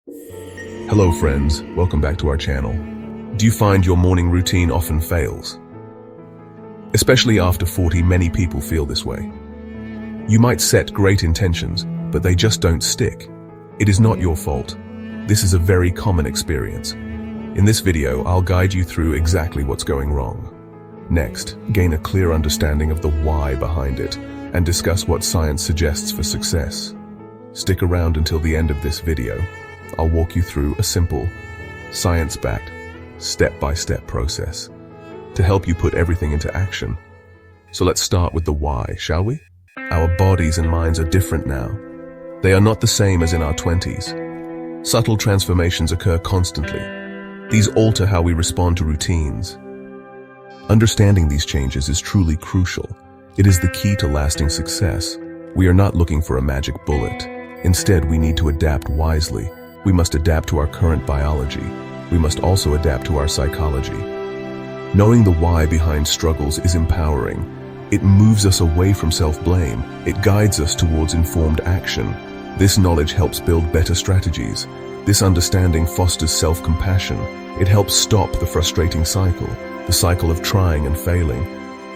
Hello friends, welcome back to our channel. Do you find your morning routine often fails? Especially after 40, many people feel this way. You might set great intentions, but they just don't stick. It is not your fault. This is a very common experience. In this video, I'll guide you through exactly what's going wrong. Next, gain a clear understanding of the why behind it and discuss what science suggests for success. Stick around until the end of this video. I'll walk you through a simple, science-backed, step-by-step process to help you put everything into action. So let's start with the why, shall we? Our bodies and minds are different now. They are not the same as in our 20s. Subtle transformations occur constantly. These alter how we respond to routines. Understanding these changes is truly crucial. It is the key to lasting success. We are not looking for a magic bullet. Instead, we need to adapt wisely. We must adapt to our current biology. We must also adapt to our psychology. Knowing the why behind struggles is empowering. It moves us away from self-blame. It guides us towards informed action. This knowledge helps build better strategies. This understanding fosters self-compassion. It helps stop the frustrating cycle, the cycle of trying and failing.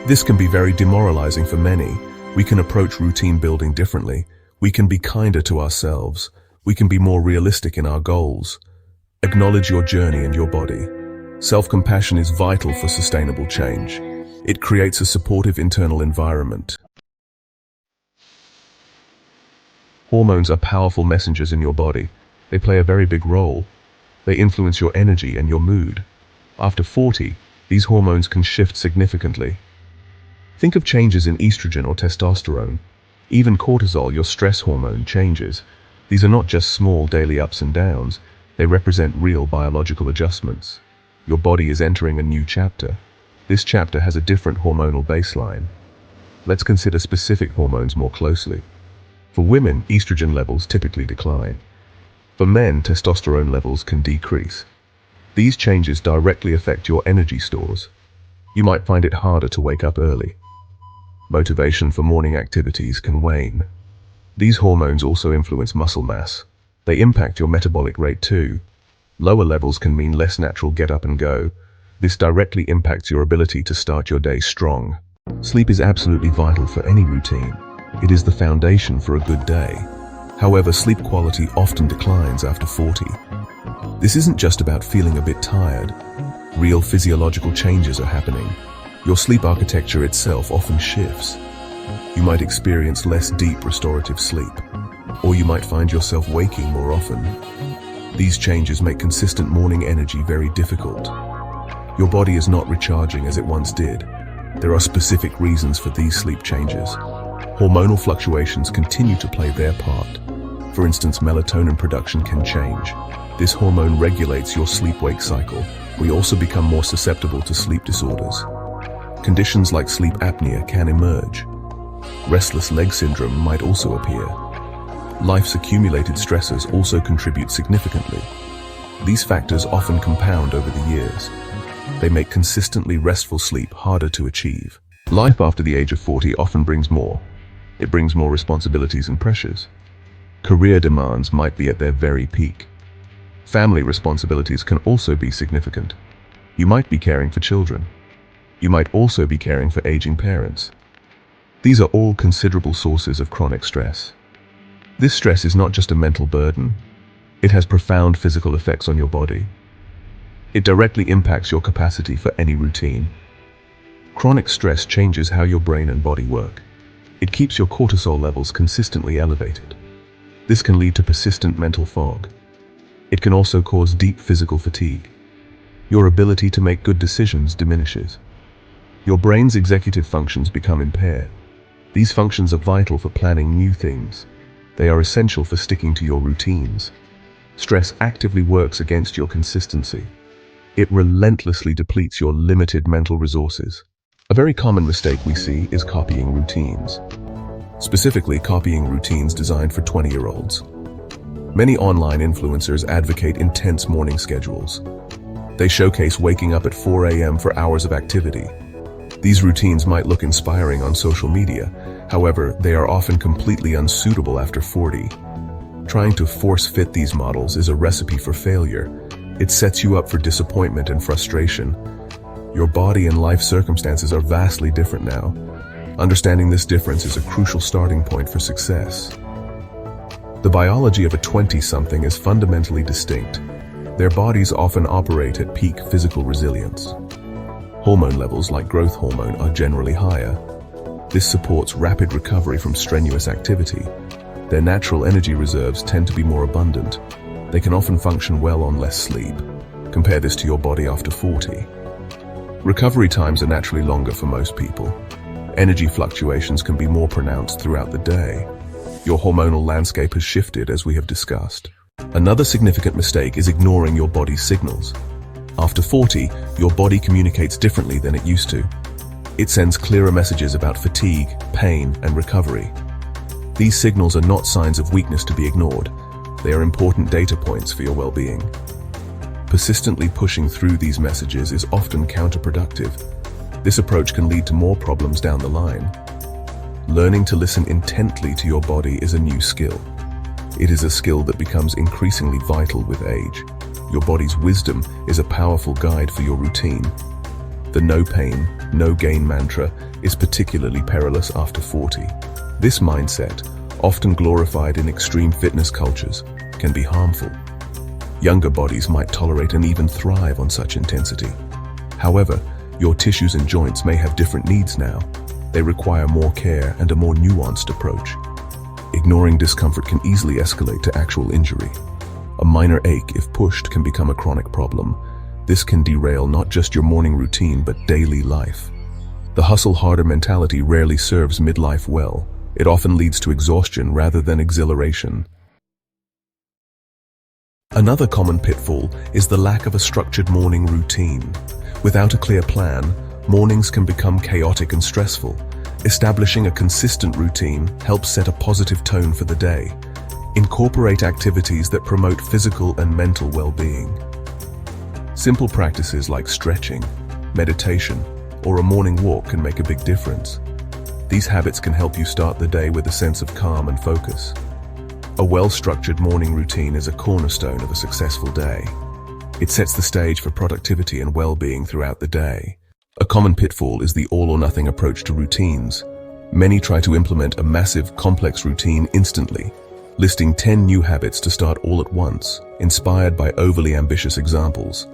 This can be very demoralizing for many. We can approach routine building differently. We can be kinder to ourselves. We can be more realistic in our goals. Acknowledge your journey and your body. Self-compassion is vital for sustainable change. It creates a supportive internal environment. Hormones are powerful messengers in your body. They play a very big role. They influence your energy and your mood. After 40, these hormones can shift significantly. Think of changes in estrogen or testosterone. Even cortisol, your stress hormone, changes. These are not just small daily ups and downs. They represent real biological adjustments. Your body is entering a new chapter. This chapter has a different hormonal baseline. Let's consider specific hormones more closely. For women, estrogen levels typically decline. For men, testosterone levels can decrease. These changes directly affect your energy stores. You might find it harder to wake up early. Motivation for morning activities can wane. These hormones also influence muscle mass. They impact your metabolic rate too. Lower levels can mean less natural get up and go. This directly impacts your ability to start your day strong. Sleep is absolutely vital for any routine. It is the foundation for a good day. However, sleep quality often declines after 40. This isn't just about feeling a bit tired. Real physiological changes are happening. Your sleep architecture itself often shifts. You might experience less deep restorative sleep, or you might find yourself waking more often. These changes make consistent morning energy very difficult. Your body is not recharging as it once did. There are specific reasons for these sleep changes. Hormonal fluctuations continue to play their part. For instance, melatonin production can change. This hormone regulates your sleep-wake cycle. We also become more susceptible to sleep disorders. Conditions like sleep apnea can emerge. Restless leg syndrome might also appear. Life's accumulated stressors also contribute significantly. These factors often compound over the years. They make consistently restful sleep harder to achieve. Life after the age of 40 often brings more. It brings more responsibilities and pressures. Career demands might be at their very peak. Family responsibilities can also be significant. You might be caring for children. You might also be caring for aging parents. These are all considerable sources of chronic stress. This stress is not just a mental burden. It has profound physical effects on your body. It directly impacts your capacity for any routine. Chronic stress changes how your brain and body work. It keeps your cortisol levels consistently elevated. This can lead to persistent mental fog. It can also cause deep physical fatigue. Your ability to make good decisions diminishes. Your brain's executive functions become impaired. These functions are vital for planning new things. They are essential for sticking to your routines. Stress actively works against your consistency. It relentlessly depletes your limited mental resources. A very common mistake we see is copying routines. Specifically, copying routines designed for 20-year-olds. Many online influencers advocate intense morning schedules. They showcase waking up at 4 a.m. for hours of activity. These routines might look inspiring on social media. However, they are often completely unsuitable after 40. Trying to force-fit these models is a recipe for failure. It sets you up for disappointment and frustration. Your body and life circumstances are vastly different now. Understanding this difference is a crucial starting point for success. The biology of a 20-something is fundamentally distinct. Their bodies often operate at peak physical resilience. Hormone levels like growth hormone are generally higher. This supports rapid recovery from strenuous activity. Their natural energy reserves tend to be more abundant. They can often function well on less sleep. Compare this to your body after 40. Recovery times are naturally longer for most people. Energy fluctuations can be more pronounced throughout the day. Your hormonal landscape has shifted, as we have discussed. Another significant mistake is ignoring your body's signals. After 40, your body communicates differently than it used to. It sends clearer messages about fatigue, pain, and recovery. These signals are not signs of weakness to be ignored. They are important data points for your well-being. Persistently pushing through these messages is often counterproductive. This approach can lead to more problems down the line. Learning to listen intently to your body is a new skill. It is a skill that becomes increasingly vital with age. Your body's wisdom is a powerful guide for your routine. The no pain, no gain mantra is particularly perilous after 40. This mindset, often glorified in extreme fitness cultures, can be harmful. Younger bodies might tolerate and even thrive on such intensity. However, your tissues and joints may have different needs now. They require more care and a more nuanced approach. Ignoring discomfort can easily escalate to actual injury. A minor ache, if pushed, can become a chronic problem. This can derail not just your morning routine, but daily life. The hustle-harder mentality rarely serves midlife well. It often leads to exhaustion rather than exhilaration. Another common pitfall is the lack of a structured morning routine. Without a clear plan, mornings can become chaotic and stressful. Establishing a consistent routine helps set a positive tone for the day. Incorporate activities that promote physical and mental well-being. Simple practices like stretching, meditation, or a morning walk can make a big difference. These habits can help you start the day with a sense of calm and focus. A well-structured morning routine is a cornerstone of a successful day. It sets the stage for productivity and well-being throughout the day. A common pitfall is the all-or-nothing approach to routines. Many try to implement a massive, complex routine instantly, listing 10 new habits to start all at once, inspired by overly ambitious examples.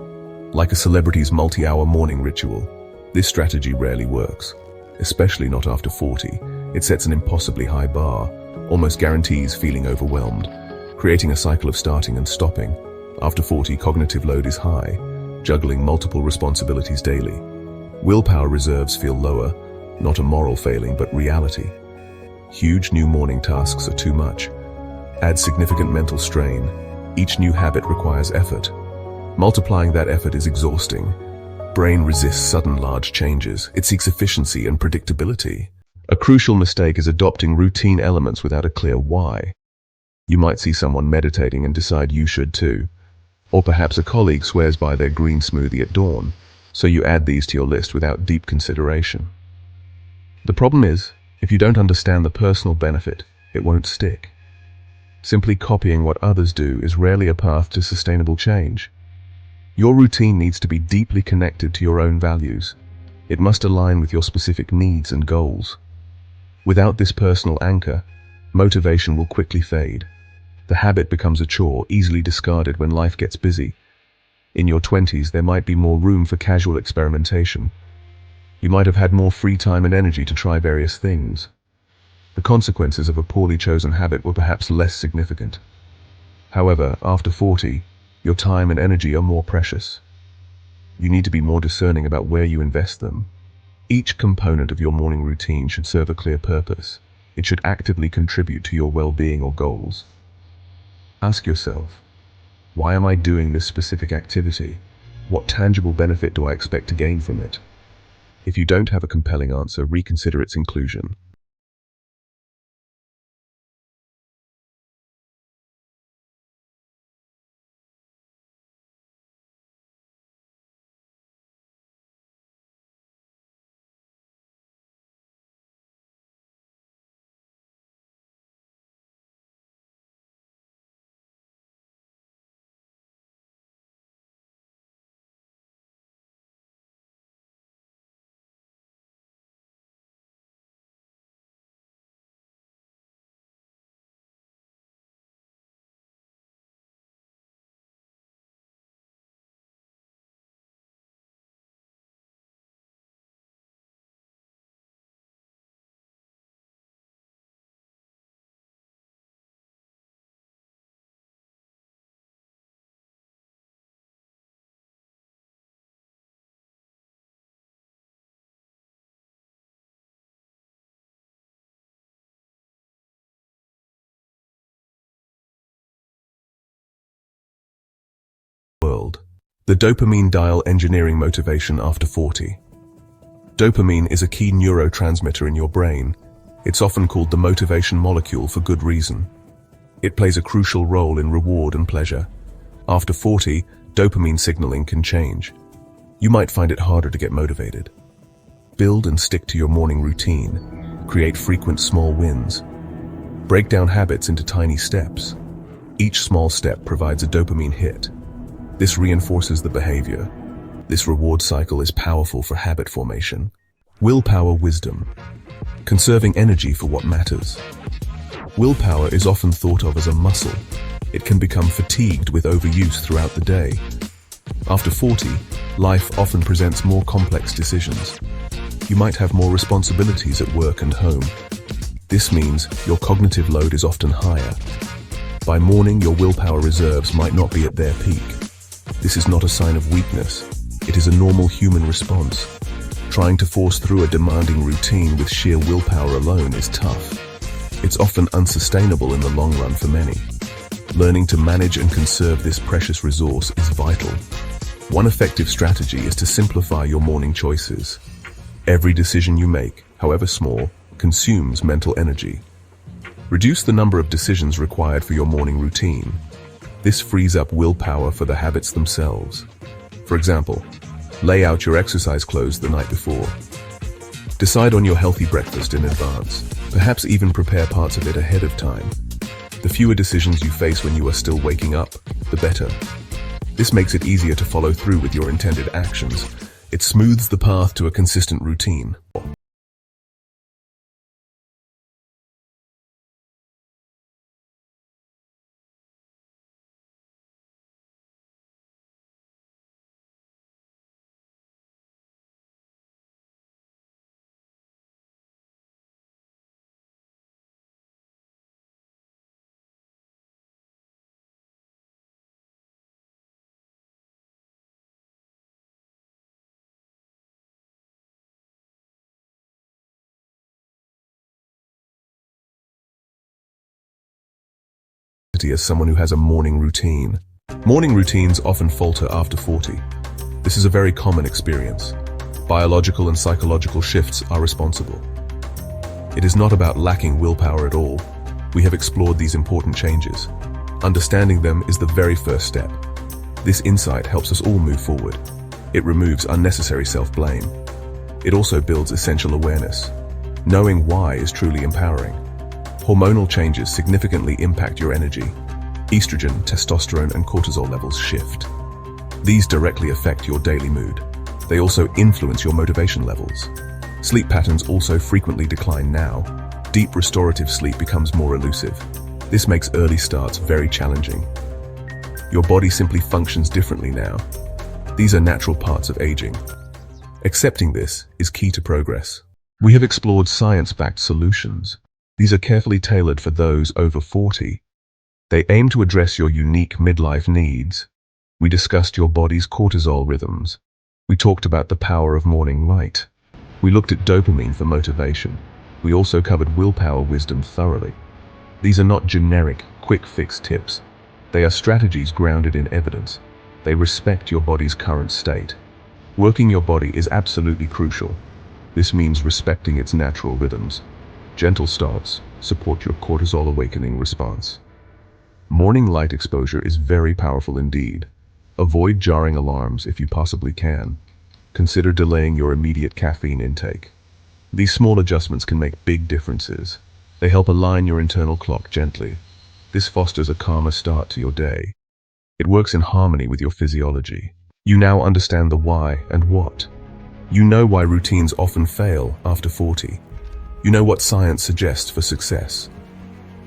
Like a celebrity's multi-hour morning ritual, this strategy rarely works, especially not after 40. It sets an impossibly high bar, almost guarantees feeling overwhelmed, creating a cycle of starting and stopping. After 40, cognitive load is high, juggling multiple responsibilities daily. Willpower reserves feel lower, not a moral failing, but reality. Huge new morning tasks are too much. Add significant mental strain. Each new habit requires effort. Multiplying that effort is exhausting. Brain resists sudden large changes. It seeks efficiency and predictability. A crucial mistake is adopting routine elements without a clear why. You might see someone meditating and decide you should too. Or perhaps a colleague swears by their green smoothie at dawn, so you add these to your list without deep consideration. The problem is, if you don't understand the personal benefit, it won't stick. Simply copying what others do is rarely a path to sustainable change. Your routine needs to be deeply connected to your own values. It must align with your specific needs and goals. Without this personal anchor, motivation will quickly fade. The habit becomes a chore, easily discarded when life gets busy. In your 20s, there might be more room for casual experimentation. You might have had more free time and energy to try various things. The consequences of a poorly chosen habit were perhaps less significant. However, after 40, your time and energy are more precious. You need to be more discerning about where you invest them. Each component of your morning routine should serve a clear purpose. It should actively contribute to your well-being or goals. Ask yourself, why am I doing this specific activity? What tangible benefit do I expect to gain from it? If you don't have a compelling answer, reconsider its inclusion. The dopamine dial engineering motivation after 40. Dopamine is a key neurotransmitter in your brain. It's often called the motivation molecule for good reason. It plays a crucial role in reward and pleasure. After 40, dopamine signaling can change. You might find it harder to get motivated. Build and stick to your morning routine. Create frequent small wins. Break down habits into tiny steps. Each small step provides a dopamine hit. This reinforces the behavior. This reward cycle is powerful for habit formation. Willpower wisdom. Conserving energy for what matters. Willpower is often thought of as a muscle. It can become fatigued with overuse throughout the day. After 40, life often presents more complex decisions. You might have more responsibilities at work and home. This means your cognitive load is often higher. By morning, your willpower reserves might not be at their peak. This is not a sign of weakness. It is a normal human response. Trying to force through a demanding routine with sheer willpower alone is tough. It's often unsustainable in the long run for many. Learning to manage and conserve this precious resource is vital. One effective strategy is to simplify your morning choices. Every decision you make, however small, consumes mental energy. Reduce the number of decisions required for your morning routine. This frees up willpower for the habits themselves. For example, lay out your exercise clothes the night before. Decide on your healthy breakfast in advance. Perhaps even prepare parts of it ahead of time. The fewer decisions you face when you are still waking up, the better. This makes it easier to follow through with your intended actions. It smooths the path to a consistent routine. As someone who has a morning routine. Morning routines often falter after 40. This is a very common experience. Biological and psychological shifts are responsible. It is not about lacking willpower at all. We have explored these important changes. Understanding them is the very first step. This insight helps us all move forward. It removes unnecessary self-blame. It also builds essential awareness. Knowing why is truly empowering. Hormonal changes significantly impact your energy. Estrogen, testosterone, and cortisol levels shift. These directly affect your daily mood. They also influence your motivation levels. Sleep patterns also frequently decline now. Deep restorative sleep becomes more elusive. This makes early starts very challenging. Your body simply functions differently now. These are natural parts of aging. Accepting this is key to progress. We have explored science-backed solutions. These are carefully tailored for those over 40. They aim to address your unique midlife needs. We discussed your body's cortisol rhythms. We talked about the power of morning light. We looked at dopamine for motivation. We also covered willpower wisdom thoroughly. These are not generic, quick-fix tips. They are strategies grounded in evidence. They respect your body's current state. Working your body is absolutely crucial. This means respecting its natural rhythms. Gentle starts support your cortisol awakening response. Morning light exposure is very powerful indeed. Avoid jarring alarms if you possibly can. Consider delaying your immediate caffeine intake. These small adjustments can make big differences. They help align your internal clock gently. This fosters a calmer start to your day. It works in harmony with your physiology. You now understand the why and what. You know why routines often fail after 40. You know what science suggests for success.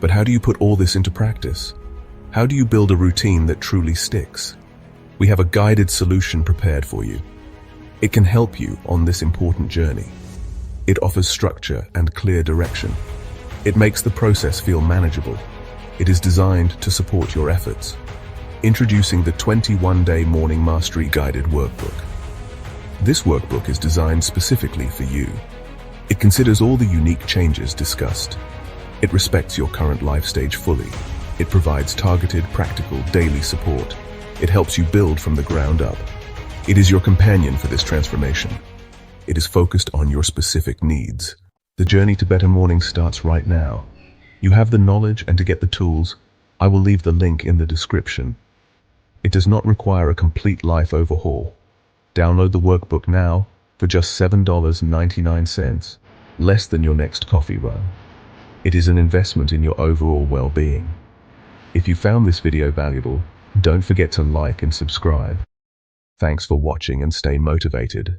But how do you put all this into practice? How do you build a routine that truly sticks? We have a guided solution prepared for you. It can help you on this important journey. It offers structure and clear direction. It makes the process feel manageable. It is designed to support your efforts. Introducing the 21-Day Morning Mastery Guided Workbook. This workbook is designed specifically for you. It considers all the unique changes discussed. It respects your current life stage fully. It provides targeted, practical, daily support. It helps you build from the ground up. It is your companion for this transformation. It is focused on your specific needs. The journey to better mornings starts right now. You have the knowledge, and to get the tools, I will leave the link in the description. It does not require a complete life overhaul. Download the workbook now for just $7.99, less than your next coffee run. It is an investment in your overall well-being. If you found this video valuable, don't forget to like and subscribe. Thanks for watching and stay motivated.